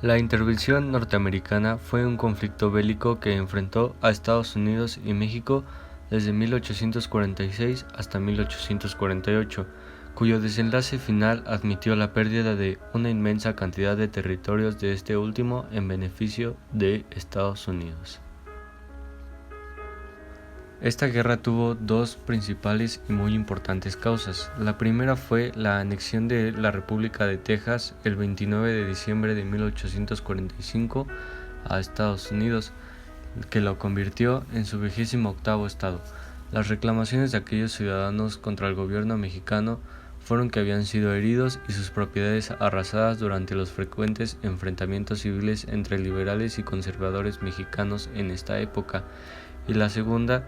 La intervención norteamericana fue un conflicto bélico que enfrentó a Estados Unidos y México desde 1846 hasta 1848, cuyo desenlace final admitió la pérdida de una inmensa cantidad de territorios de este último en beneficio de Estados Unidos. Esta guerra tuvo dos principales y muy importantes causas. La primera fue la anexión de la República de Texas el 29 de diciembre de 1845 a Estados Unidos, que lo convirtió en su 28º estado. Las reclamaciones de aquellos ciudadanos contra el gobierno mexicano fueron que habían sido heridos y sus propiedades arrasadas durante los frecuentes enfrentamientos civiles entre liberales y conservadores mexicanos en esta época. Y la segunda,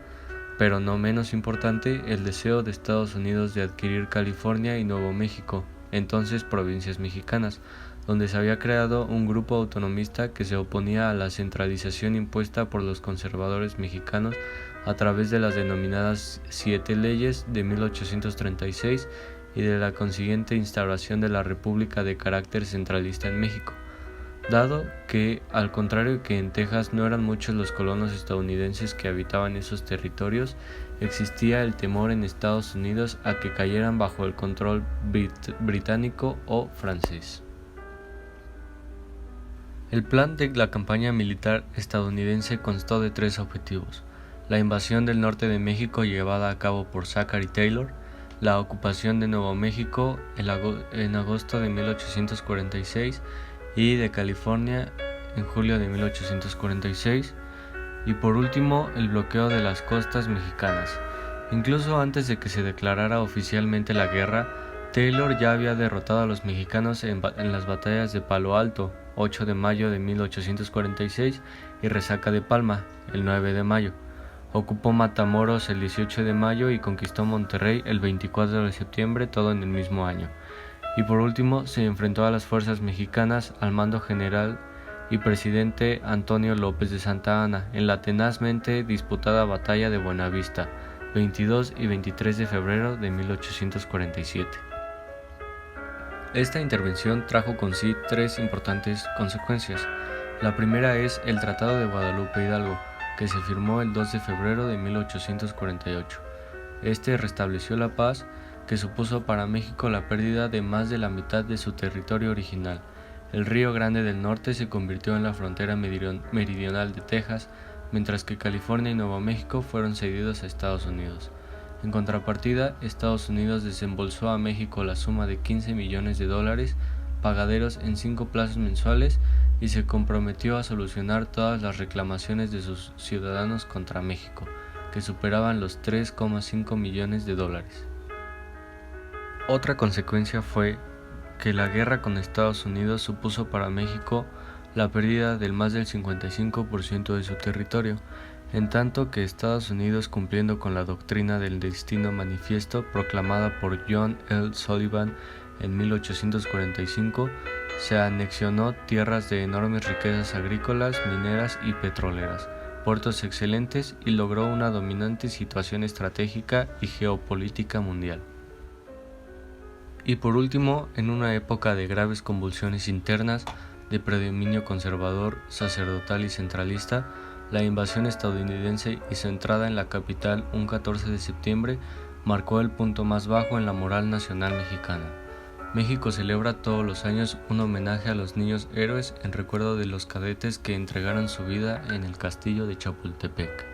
pero no menos importante, el deseo de Estados Unidos de adquirir California y Nuevo México, entonces provincias mexicanas, donde se había creado un grupo autonomista que se oponía a la centralización impuesta por los conservadores mexicanos a través de las denominadas Siete Leyes de 1836 y de la consiguiente instauración de la República de carácter centralista en México. Dado que, al contrario que en Texas no eran muchos los colonos estadounidenses que habitaban esos territorios, existía el temor en Estados Unidos a que cayeran bajo el control británico o francés. El plan de la campaña militar estadounidense constó de tres objetivos: la invasión del norte de México llevada a cabo por Zachary Taylor, la ocupación de Nuevo México en agosto de 1846 y de California en julio de 1846, y por último el bloqueo de las costas mexicanas. Incluso antes de que se declarara oficialmente la guerra, Taylor ya había derrotado a los mexicanos en las batallas de Palo Alto, 8 de mayo de 1846, y Resaca de Palma, el 9 de mayo. Ocupó Matamoros el 18 de mayo y conquistó Monterrey el 24 de septiembre, todo en el mismo año. Y por último, se enfrentó a las fuerzas mexicanas al mando general y presidente Antonio López de Santa Anna en la tenazmente disputada batalla de Buenavista, 22 y 23 de febrero de 1847. Esta intervención trajo con sí tres importantes consecuencias. La primera es el Tratado de Guadalupe Hidalgo, que se firmó el 2 de febrero de 1848. Este restableció la paz, que supuso para México la pérdida de más de la mitad de su territorio original. El Río Grande del Norte se convirtió en la frontera meridional de Texas, mientras que California y Nuevo México fueron cedidos a Estados Unidos. En contrapartida, Estados Unidos desembolsó a México la suma de $15 millones, pagaderos en 5 plazos mensuales, y se comprometió a solucionar todas las reclamaciones de sus ciudadanos contra México, que superaban los $3,5 millones. Otra consecuencia fue que la guerra con Estados Unidos supuso para México la pérdida del más del 55% de su territorio, en tanto que Estados Unidos, cumpliendo con la doctrina del destino manifiesto proclamada por John L. Sullivan en 1845, se anexionó tierras de enormes riquezas agrícolas, mineras y petroleras, puertos excelentes, y logró una dominante situación estratégica y geopolítica mundial. Y por último, en una época de graves convulsiones internas, de predominio conservador, sacerdotal y centralista, la invasión estadounidense y centrada en la capital un 14 de septiembre marcó el punto más bajo en la moral nacional mexicana. México celebra todos los años un homenaje a los niños héroes en recuerdo de los cadetes que entregaron su vida en el castillo de Chapultepec.